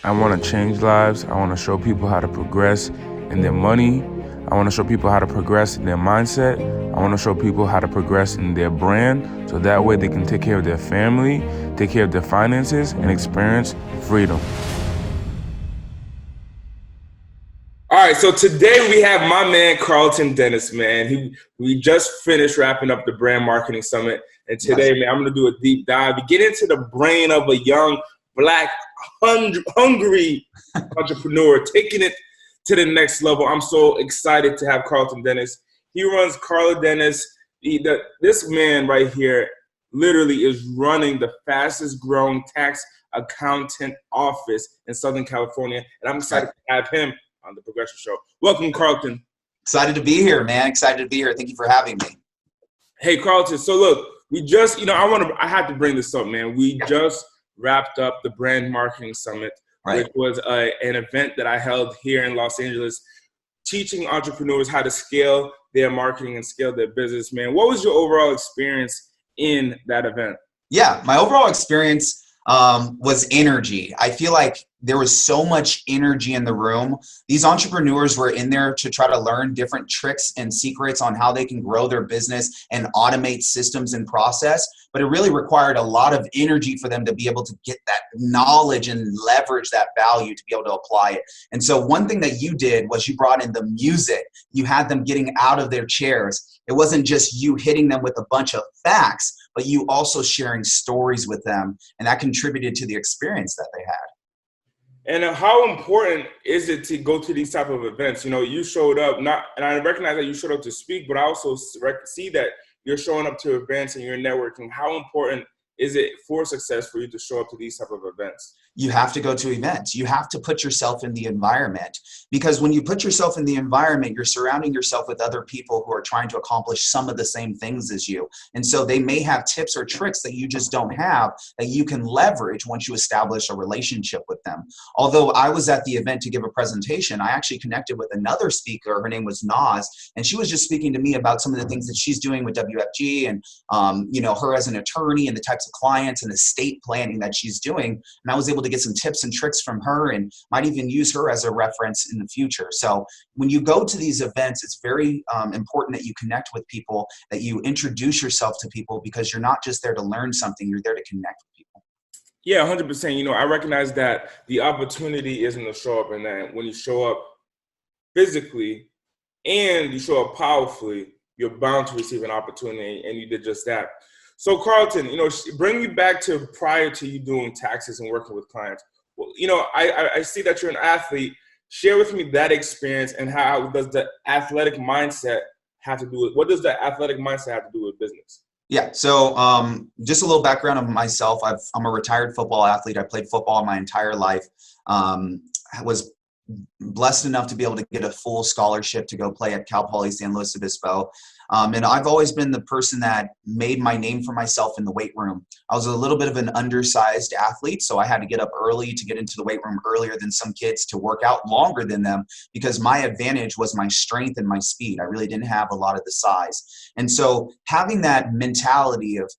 I want to change lives. I want to show people how to progress in their money. I want to show people how to progress in their mindset. I want to show people how to progress in their brand so that way they can take care of their family, take care of their finances, and experience freedom. All right, so today we have my man Karlton Dennis, man. We just finished wrapping up the Brand Marketing Summit, and today, man, I'm going to do a deep dive. We get into the brain of a young, black, hungry entrepreneur, taking it to the next level. I'm so excited to have Karlton Dennis. He runs Karlton Dennis. This man right here literally is running the fastest growing tax accountant office in Southern California, and I'm excited to have him on the Progression Show. Welcome, Karlton. Excited to be here, man. Excited to be here. Thank you for having me. Hey, Karlton. So look, we just, I had to bring this up, man. We just wrapped up the Brand Marketing Summit, which was an event that I held here in Los Angeles, teaching entrepreneurs how to scale their marketing and scale their business, man. What was your overall experience in that event? Yeah, my overall experience was energy. I feel like there was so much energy in the room. These entrepreneurs were in there to try to learn different tricks and secrets on how they can grow their business and automate systems and process. But it really required a lot of energy for them to be able to get that knowledge and leverage that value to be able to apply it. And so one thing that you did was you brought in the music. You had them getting out of their chairs. It wasn't just you hitting them with a bunch of facts, but you also sharing stories with them. And that contributed to the experience that they had. And how important is it to go to these type of events? You know, you showed up, and I recognize that you showed up to speak, but I also see that you're showing up to events and you're networking. How important is it for success for you to show up to these type of events? You have to go to events. You have to put yourself in the environment, because when you put yourself in the environment, you're surrounding yourself with other people who are trying to accomplish some of the same things as you. And so they may have tips or tricks that you just don't have that you can leverage once you establish a relationship with them. Although I was at the event to give a presentation, I actually connected with another speaker. Her name was Naz, and she was just speaking to me about some of the things that she's doing with WFG and, her as an attorney and the types of clients and estate planning that she's doing. And I was able to get some tips and tricks from her and might even use her as a reference in the future. So when you go to these events, it's very important that you connect with people, that you introduce yourself to people, because you're not just there to learn something, you're there to connect with people. Yeah, 100%. I recognize that the opportunity isn't to show up, and that when you show up physically and you show up powerfully, you're bound to receive an opportunity, and you did just that. So Karlton, bring me back to prior to you doing taxes and working with clients. Well, I see that you're an athlete. Share with me that experience, and how does the athletic mindset have to do with, what does the athletic mindset have to do with business? Yeah. So just a little background of myself. I'm a retired football athlete. I played football my entire life. I was blessed enough to be able to get a full scholarship to go play at Cal Poly San Luis Obispo. And I've always been the person that made my name for myself in the weight room. I was a little bit of an undersized athlete, so I had to get up early to get into the weight room earlier than some kids, to work out longer than them, because my advantage was my strength and my speed. I really didn't have a lot of the size. And so having that mentality of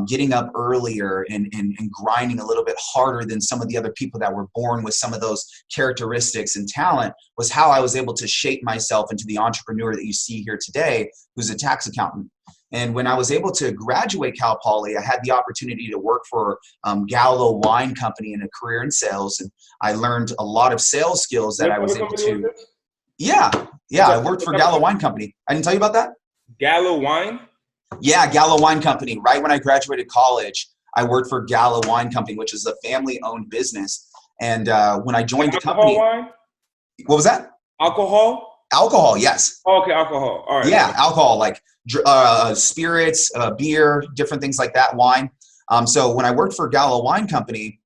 getting up earlier and grinding a little bit harder than some of the other people that were born with some of those characteristics and talent was how I was able to shape myself into the entrepreneur that you see here today, who's a tax accountant. And when I was able to graduate Cal Poly, I had the opportunity to work for Gallo Wine Company in a career in sales. And I learned a lot of sales skills that I was able to. Yeah. I worked for Gallo Wine Company. I didn't tell you about that? Gallo Wine? Yeah, Gallo Wine Company. Right when I graduated college, I worked for Gallo Wine Company, which is a family-owned business. And when I joined the company, wine? What was that? Alcohol? Alcohol, yes. Oh, okay, alcohol. All right. Yeah, alcohol, like spirits, beer, different things like that, wine. So when I worked for Gallo Wine Company,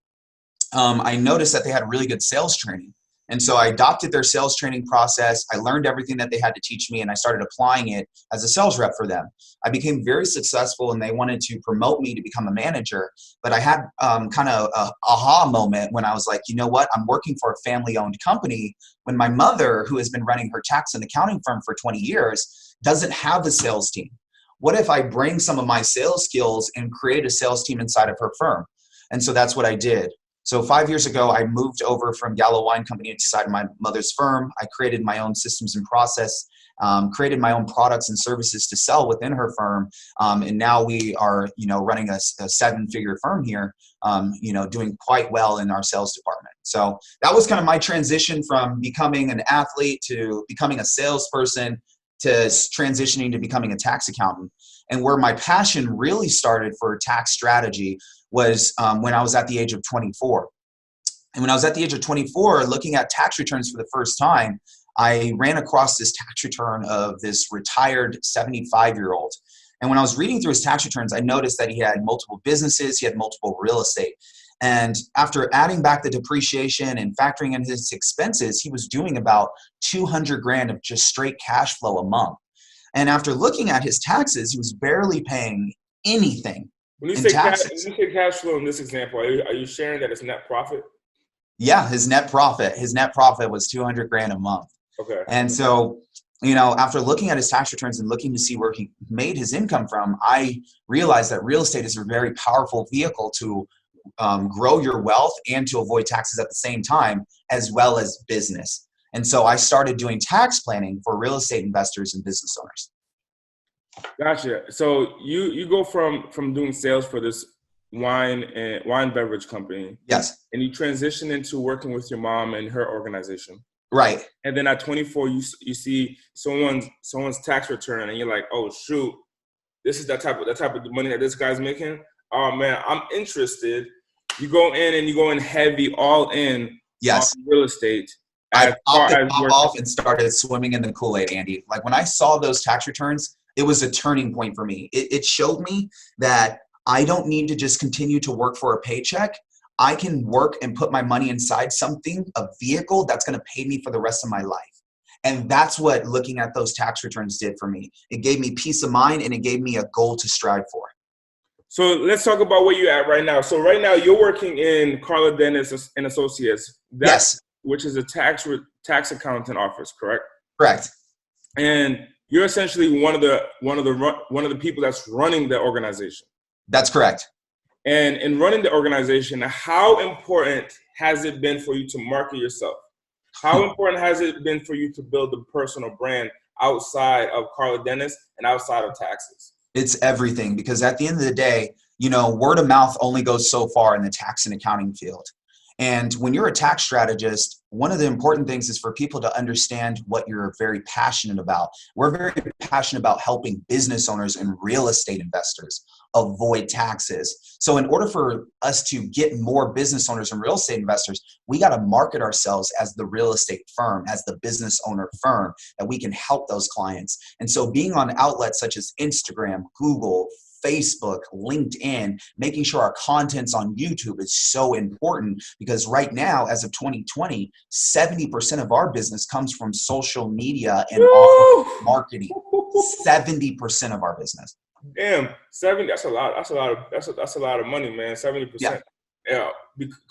I noticed that they had really good sales training. And so I adopted their sales training process. I learned everything that they had to teach me, and I started applying it as a sales rep for them. I became very successful, and they wanted to promote me to become a manager. But I had kind of a aha moment when I was like, you know what? I'm working for a family-owned company when my mother, who has been running her tax and accounting firm for 20 years, doesn't have a sales team. What if I bring some of my sales skills and create a sales team inside of her firm? And so that's what I did. So 5 years ago, I moved over from Gallo Wine Company inside my mother's firm. I created my own systems and process, created my own products and services to sell within her firm. And now we are, running a seven-figure firm here, doing quite well in our sales department. So that was kind of my transition from becoming an athlete to becoming a salesperson to transitioning to becoming a tax accountant. And where my passion really started for tax strategy was when I was at the age of 24. And when I was at the age of 24, looking at tax returns for the first time, I ran across this tax return of this retired 75-year-old. And when I was reading through his tax returns, I noticed that he had multiple businesses, he had multiple real estate. And after adding back the depreciation and factoring in his expenses, he was doing about 200 grand of just straight cash flow a month. And after looking at his taxes, he was barely paying anything When you in say taxes. when you say cash flow in this example, are you sharing that it's net profit? Yeah, his net profit was 200 grand a month. Okay. And so, after looking at his tax returns and looking to see where he made his income from, I realized that real estate is a very powerful vehicle to grow your wealth and to avoid taxes at the same time, as well as business. And so I started doing tax planning for real estate investors and business owners. Gotcha. So you go from doing sales for this wine beverage company. Yes. And you transition into working with your mom and her organization. Right. And then at 24, you see someone's tax return, and you're like, oh shoot, this is that type of money that this guy's making. Oh man, I'm interested. You go in heavy, all in. Yes. On real estate. I popped the top off and started swimming in the Kool-Aid, Andy. Like when I saw those tax returns, it was a turning point for me. It showed me that I don't need to just continue to work for a paycheck. I can work and put my money inside something, a vehicle that's going to pay me for the rest of my life. And that's what looking at those tax returns did for me. It gave me peace of mind and it gave me a goal to strive for. So let's talk about where you're at right now. So right now you're working in Karlton Dennis and Associates. Yes. Which is a tax accountant office, correct? Correct. And you're essentially one of the people that's running the organization. That's correct. And in running the organization, how important has it been for you to market yourself? How important has it been for you to build a personal brand outside of Karlton Dennis and outside of taxes? It's everything, because at the end of the day, word of mouth only goes so far in the tax and accounting field. And when you're a tax strategist, one of the important things is for people to understand what you're very passionate about. We're very passionate about helping business owners and real estate investors avoid taxes. So in order for us to get more business owners and real estate investors, we got to market ourselves as the real estate firm, as the business owner firm, that we can help those clients. And so being on outlets such as Instagram, Google, Facebook, LinkedIn, making sure our content's on YouTube is so important, because right now, as of 2020, 70% of our business comes from social media and online marketing. 70% of our business. Damn, 70. That's a lot. That's a lot of money, man. 70%. Yeah,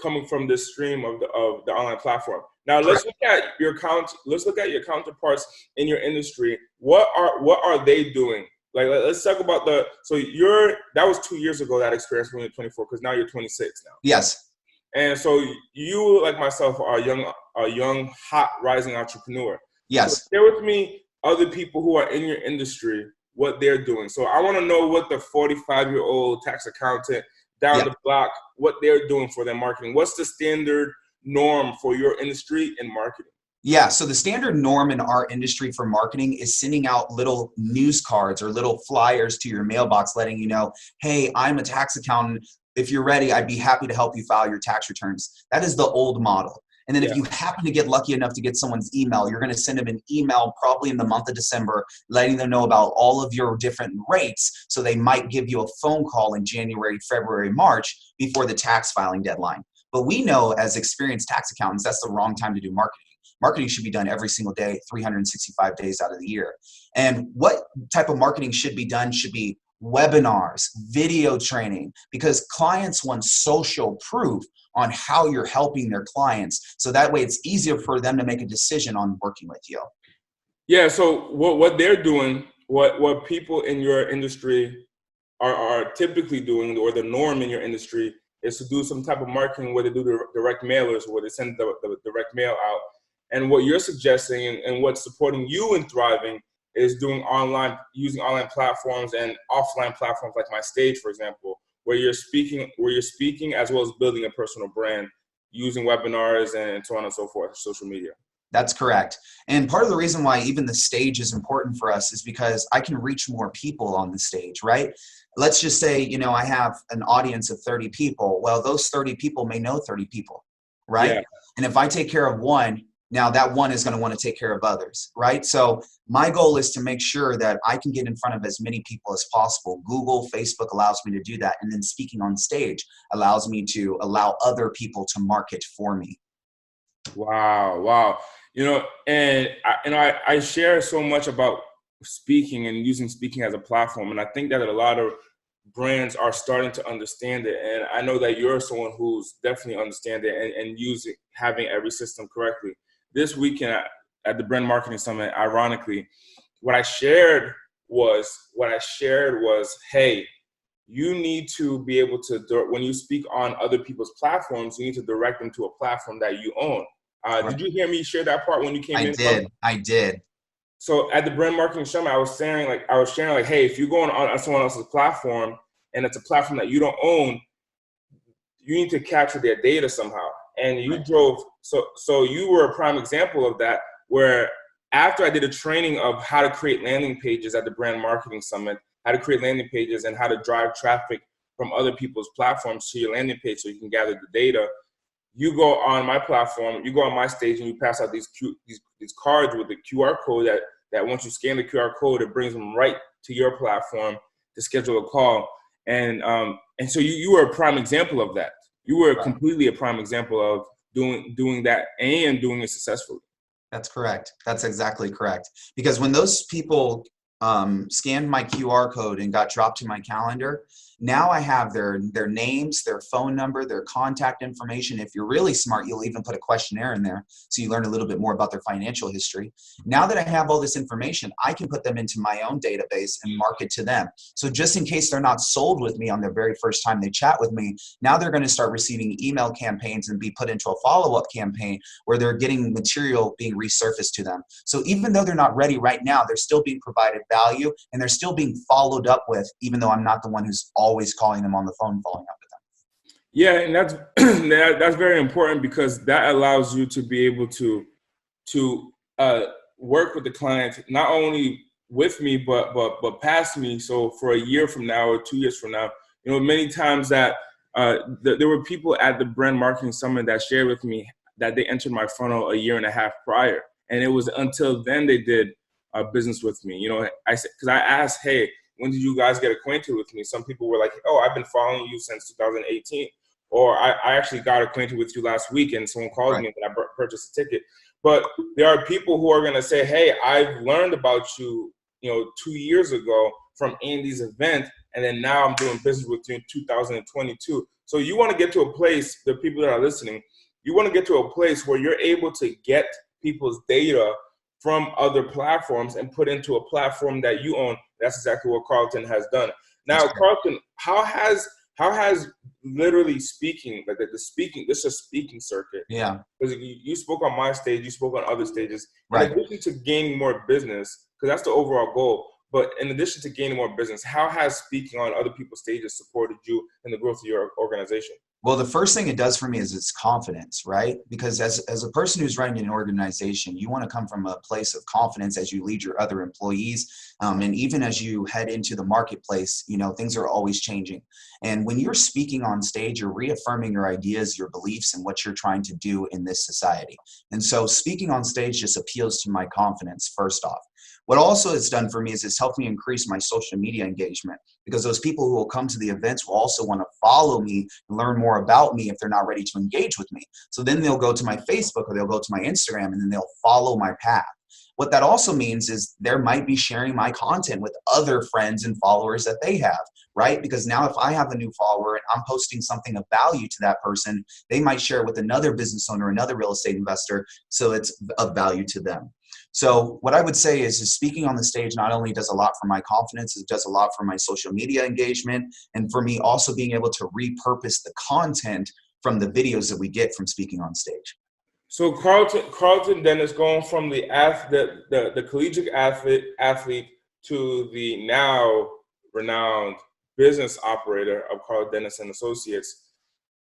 coming from this stream of the online platform. Now let's look at your counterparts in your industry. What are they doing? Like, let's talk about that was 2 years ago, that experience when you were 24, because now you're 26 now. Yes. And so you, like myself, are a young, hot, rising entrepreneur. Yes. So share with me other people who are in your industry, what they're doing. So I want to know what the 45-year-old tax accountant down the block, what they're doing for their marketing. What's the standard norm for your industry in marketing? Yeah, so the standard norm in our industry for marketing is sending out little news cards or little flyers to your mailbox letting you know, hey, I'm a tax accountant. If you're ready, I'd be happy to help you file your tax returns. That is the old model. And then if you happen to get lucky enough to get someone's email, you're going to send them an email probably in the month of December, letting them know about all of your different rates. So they might give you a phone call in January, February, March before the tax filing deadline. But we know as experienced tax accountants, that's the wrong time to do marketing. Marketing should be done every single day, 365 days out of the year. And what type of marketing should be done should be webinars, video training, because clients want social proof on how you're helping their clients. So that way it's easier for them to make a decision on working with you. Yeah, so what they're doing, what people in your industry are typically doing, or the norm in your industry, is to do some type of marketing where they do the direct mailers, where they send the direct mail out. And what you're suggesting and what's supporting you in thriving is using online platforms and offline platforms like my stage, for example, where you're speaking as well as building a personal brand using webinars and so on and so forth, social media. That's correct. And part of the reason why even the stage is important for us is because I can reach more people on the stage, right? Let's just say, you know, I have an audience of 30 people. Well, those 30 people may know 30 people, right? Yeah. And if I take care of one, now that one is going to want to take care of others, right? So my goal is to make sure that I can get in front of as many people as possible. Google, Facebook allows me to do that. And then speaking on stage allows me to allow other people to market for me. Wow. You know, and I share so much about speaking and using speaking as a platform. And I think that a lot of brands are starting to understand it. And I know that you're someone who's definitely understand it and using having every system correctly. This weekend at the Brand Marketing Summit, ironically, what I shared was, hey, you need to be able to, when you speak on other people's platforms, you need to direct them to a platform that you own. Did you hear me share that part when you came in? I did. So at the Brand Marketing Summit, I was sharing like, hey, if you're going on someone else's platform and it's a platform that you don't own, you need to capture their data somehow. And you drove, so you were a prime example of that, where after I did a training of how to create landing pages at the Brand Marketing Summit, how to create landing pages and how to drive traffic from other people's platforms to your landing page so you can gather the data. You go on my platform, you go on my stage, and you pass out these cards with the QR code that once you scan the QR code, it brings them right to your platform to schedule a call. And so you were a prime example of that. You were completely a prime example of doing that and doing it successfully. That's correct. That's exactly correct. Because when those people scanned my QR code and got dropped to my calendar, now I have their names, their phone number, their contact information. If you're really smart, you'll even put a questionnaire in there so you learn a little bit more about their financial history. Now that I have all this information, I can put them into my own database and market to them. So just in case they're not sold with me on their very first time they chat with me, now they're going to start receiving email campaigns and be put into a follow-up campaign where they're getting material being resurfaced to them. So even though they're not ready right now, they're still being provided value and they're still being followed up with, even though I'm not the one who's always calling them on the phone, following up with them. Yeah, and that's very important because that allows you to be able to work with the client not only with me but past me. So for a year from now or 2 years from now, you know, many times that there were people at the Brand Marketing Summit that shared with me that they entered my funnel a year and a half prior, and it was until then they did business with me. You know, I said, because I asked, hey, when did you guys get acquainted with me? Some people were like, oh, I've been following you since 2018. Or I actually got acquainted with you last week and someone called me and I purchased a ticket. But there are people who are going to say, hey, I've learned about you, 2 years ago from Andy's event. And then now I'm doing business with you in 2022. So you want to get to a place, the people that are listening, you want to get to a place where you're able to get people's data from other platforms and put into a platform that you own. That's exactly what Karlton has done. Now, Karlton, how has literally speaking, like this is a speaking circuit. Yeah. Because you spoke on my stage, you spoke on other stages. Right. In addition to gaining more business, because that's the overall goal, but in addition to gaining more business, how has speaking on other people's stages supported you in the growth of your organization? Well, the first thing it does for me is it's confidence, right? Because as a person who's running an organization, you want to come from a place of confidence as you lead your other employees. And even as you head into the marketplace, things are always changing. And when you're speaking on stage, you're reaffirming your ideas, your beliefs, and what you're trying to do in this society. And so speaking on stage just appeals to my confidence, first off. What also it's done for me is it's helped me increase my social media engagement, because those people who will come to the events will also want to follow me and learn more about me if they're not ready to engage with me. So then they'll go to my Facebook or they'll go to my Instagram and then they'll follow my path. What that also means is there might be sharing my content with other friends and followers that they have, right? Because now if I have a new follower and I'm posting something of value to that person, they might share it with another business owner, another real estate investor, so it's of value to them. So what I would say is speaking on the stage not only does a lot for my confidence, it does a lot for my social media engagement, and for me also being able to repurpose the content from the videos that we get from speaking on stage. So Karlton Dennis, going from the collegiate athlete to the now renowned business operator of Karlton Dennis and Associates.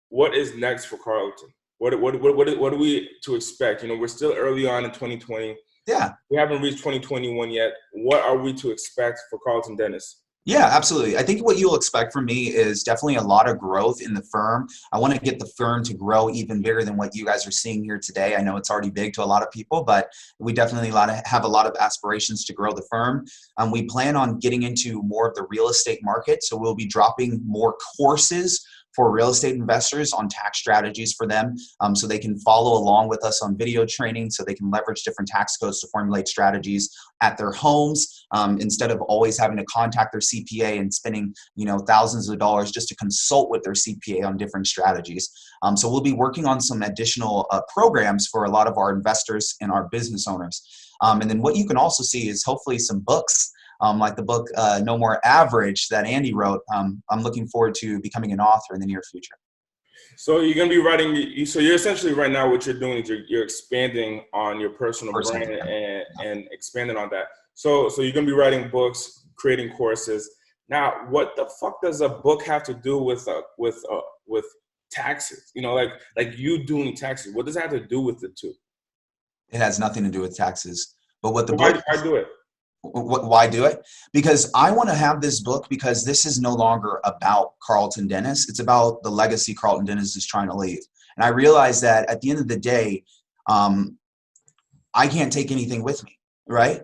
What is next for Karlton? What are we to expect? You know, we're still early on in 2020. Yeah. We haven't reached 2021 yet. What are we to expect for Karlton Dennis? Yeah, absolutely. I think what you'll expect from me is definitely a lot of growth in the firm. I want to get the firm to grow even bigger than what you guys are seeing here today. I know it's already big to a lot of people, but we definitely have a lot of aspirations to grow the firm. We plan on getting into more of the real estate market. So we'll be dropping more courses for real estate investors on tax strategies for them, so they can follow along with us on video training, so they can leverage different tax codes to formulate strategies at their homes, instead of always having to contact their CPA and spending thousands of dollars just to consult with their CPA on different strategies. So we'll be working on some additional programs for a lot of our investors and our business owners. And then what you can also see is hopefully some books. Like the book No More Average that Andy wrote. I'm looking forward to becoming an author in the near future. So you're going to be writing, so you're essentially right now what you're doing is you're expanding on your personal brand and expanding on that. So you're going to be writing books, creating courses. Now, what the fuck does a book have to do with taxes? You know, like you doing taxes. What does that have to do with the two? It has nothing to do with taxes. But what the Why book... do it? Why do it? Because I want to have this book, because this is no longer about Karlton Dennis. It's about the legacy Karlton Dennis is trying to leave. And I realize that at the end of the day, I can't take anything with me, right?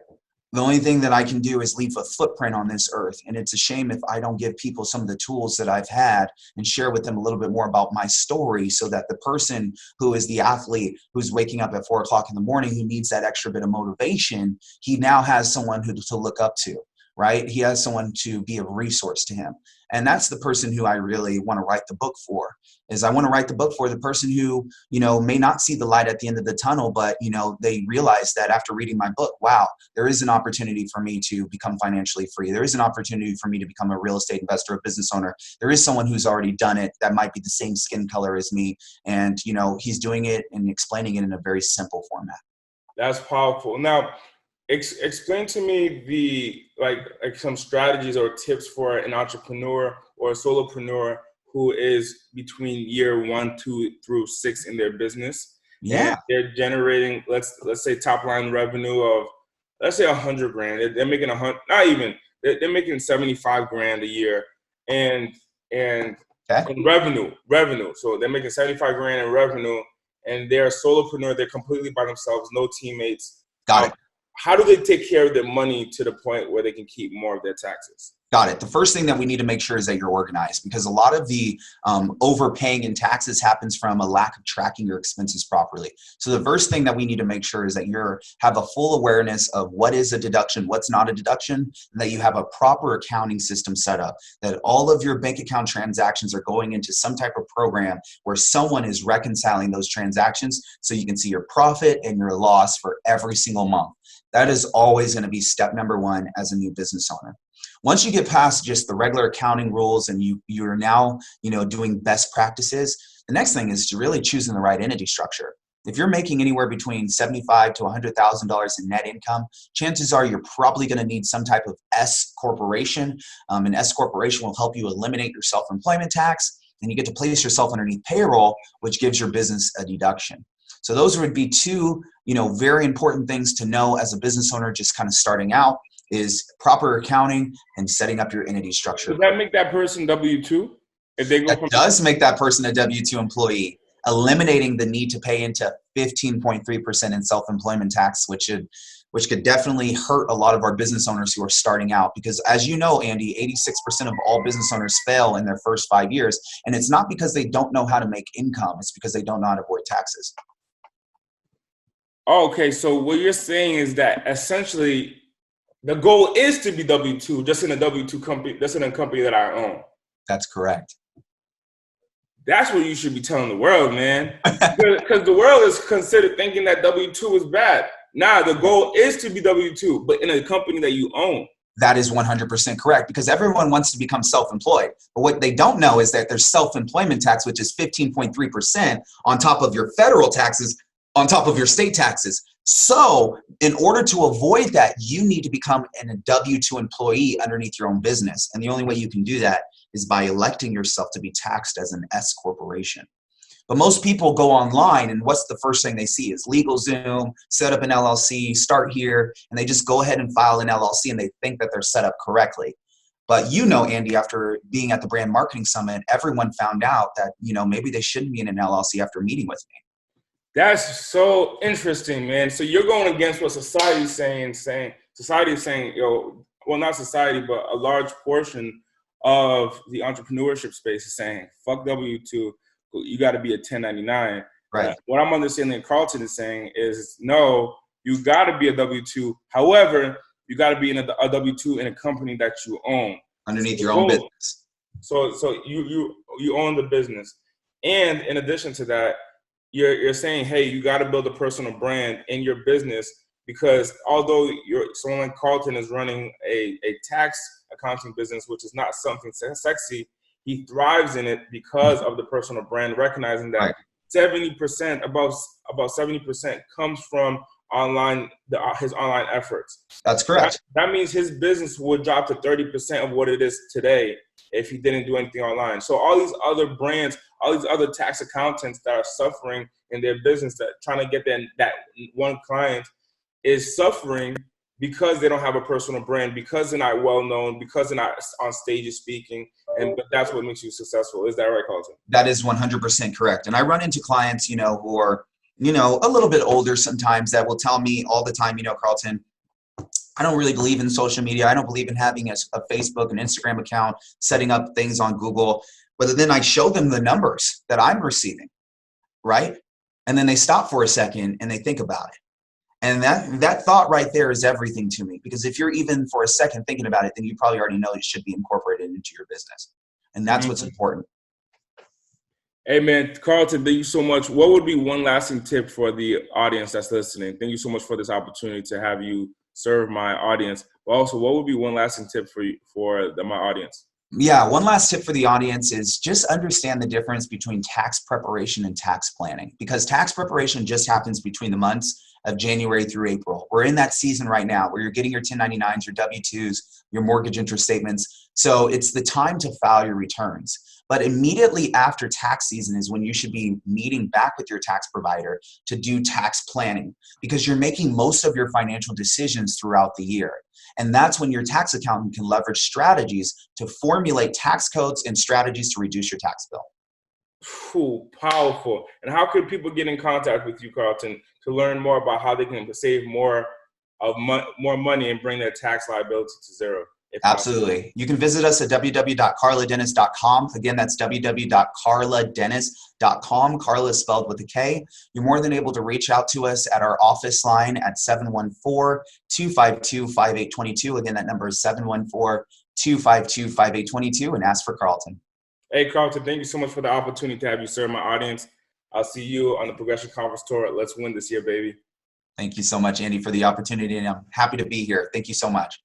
The only thing that I can do is leave a footprint on this earth. And it's a shame if I don't give people some of the tools that I've had and share with them a little bit more about my story, so that the person who is the athlete who's waking up at 4 o'clock in the morning, who needs that extra bit of motivation, he now has someone to look up to, right? He has someone to be a resource to him. And that's the person who I really want to write the book for. I want to write the book for the person who, may not see the light at the end of the tunnel, but, they realize that after reading my book, wow, there is an opportunity for me to become financially free. There is an opportunity for me to become a real estate investor, a business owner. There is someone who's already done it that might be the same skin color as me. And, he's doing it and explaining it in a very simple format. That's powerful. Now, explain to me the like some strategies or tips for an entrepreneur or a solopreneur who is between year 1, 2 through 6 in their business. Yeah. And they're generating, let's say, top line revenue of, let's say, $100,000. They're making not even. They're making $75,000 a year, and in revenue. So they're making $75,000 in revenue, and they're a solopreneur. They're completely by themselves, no teammates. Got it. How do they take care of their money to the point where they can keep more of their taxes? Got it. The first thing that we need to make sure is that you're organized, because a lot of the overpaying in taxes happens from a lack of tracking your expenses properly. So the first thing that we need to make sure is that you have a full awareness of what is a deduction, what's not a deduction, and that you have a proper accounting system set up, that all of your bank account transactions are going into some type of program where someone is reconciling those transactions, so you can see your profit and your loss for every single month. That is always going to be step number 1 as a new business owner. Once you get past just the regular accounting rules and you're now doing best practices, the next thing is to really choosing the right entity structure. If you're making anywhere between $75,000 to $100,000 in net income, chances are you're probably going to need some type of S corporation. An S corporation will help you eliminate your self-employment tax, and you get to place yourself underneath payroll, which gives your business a deduction. So those would be 2, very important things to know as a business owner just kind of starting out, is proper accounting and setting up your entity structure. Does that make that person W-2? That does make that person a W-2 employee, eliminating the need to pay into 15.3% in self-employment tax, which could definitely hurt a lot of our business owners who are starting out. Because as you know, Andy, 86% of all business owners fail in their first 5 years. And it's not because they don't know how to make income. It's because they don't know how to avoid taxes. Okay, so what you're saying is that essentially The goal is to be W-2, just in a W-2 company, just in a company that I own. That's correct. That's what you should be telling the world, man. Because the world is considered thinking that W-2 is bad. Nah, the goal is to be W-2, but in a company that you own. That is 100% correct, because everyone wants to become self-employed. But what they don't know is that there's self-employment tax, which is 15.3% on top of your federal taxes, on top of your state taxes. So in order to avoid that, you need to become a W-2 employee underneath your own business. And the only way you can do that is by electing yourself to be taxed as an S corporation. But most people go online, and what's the first thing they see is LegalZoom, set up an LLC, start here, and they just go ahead and file an LLC, and they think that they're set up correctly. But you know, Andy, after being at the Brand Marketing Summit, everyone found out that, you know, maybe they shouldn't be in an LLC after meeting with me. That's so interesting, man. So you're going against what society is saying society is saying, well, not society, but a large portion of the entrepreneurship space is saying, fuck W-2. You got to be a 1099. Right. What I'm understanding Karlton is saying is, no, you got to be a W-2. However, you got to be in a W-2 in a company that you own. Underneath your own business. So you own the business. And in addition to that, you're saying, hey, you got to build a personal brand in your business, because although someone like Karlton is running a tax accounting business, which is not something sexy, he thrives in it because of the personal brand, recognizing that right. 70%, about 70% comes from his online efforts. That's correct. That means his business would drop to 30% of what it is today if he didn't do anything online. So all these other brands, all these other tax accountants that are suffering in their business, that trying to get that one client, is suffering because they don't have a personal brand, because they're not well known, because they're not on stages speaking, but that's what makes you successful. Is that right, Karlton? That is 100% correct. And I run into clients, who are, a little bit older sometimes, that will tell me all the time, Karlton, I don't really believe in social media. I don't believe in having a Facebook and Instagram account, setting up things on Google. But then I show them the numbers that I'm receiving, right? And then they stop for a second and they think about it. And that thought right there is everything to me, because if you're even for a second thinking about it, then you probably already know it should be incorporated into your business. And that's what's important. Hey, man, Karlton, thank you so much. What would be one lasting tip for the audience that's listening? Thank you so much for this opportunity to have you serve my audience. But also, what would be one lasting tip for my audience? Yeah, one last tip for the audience is just understand the difference between tax preparation and tax planning, because tax preparation just happens between the months of January through April. We're in that season right now where you're getting your 1099s, your W-2s, your mortgage interest statements. So it's the time to file your returns. But immediately after tax season is when you should be meeting back with your tax provider to do tax planning, because you're making most of your financial decisions throughout the year. And that's when your tax accountant can leverage strategies to formulate tax codes and strategies to reduce your tax bill. Ooh, powerful. And how can people get in contact with you, Karlton, to learn more about how they can save more money and bring their tax liability to zero? Absolutely. You can visit us at www.karladennis.com. Again, that's www.karladennis.com. Carla is spelled with a K. You're more than able to reach out to us at our office line at 714-252-5822. Again, that number is 714-252-5822, and ask for Karlton. Hey, Karlton, thank you so much for the opportunity to have you serve my audience. I'll see you on the Progression Conference Tour. Let's win this year, baby. Thank you so much, Andy, for the opportunity, and I'm happy to be here. Thank you so much.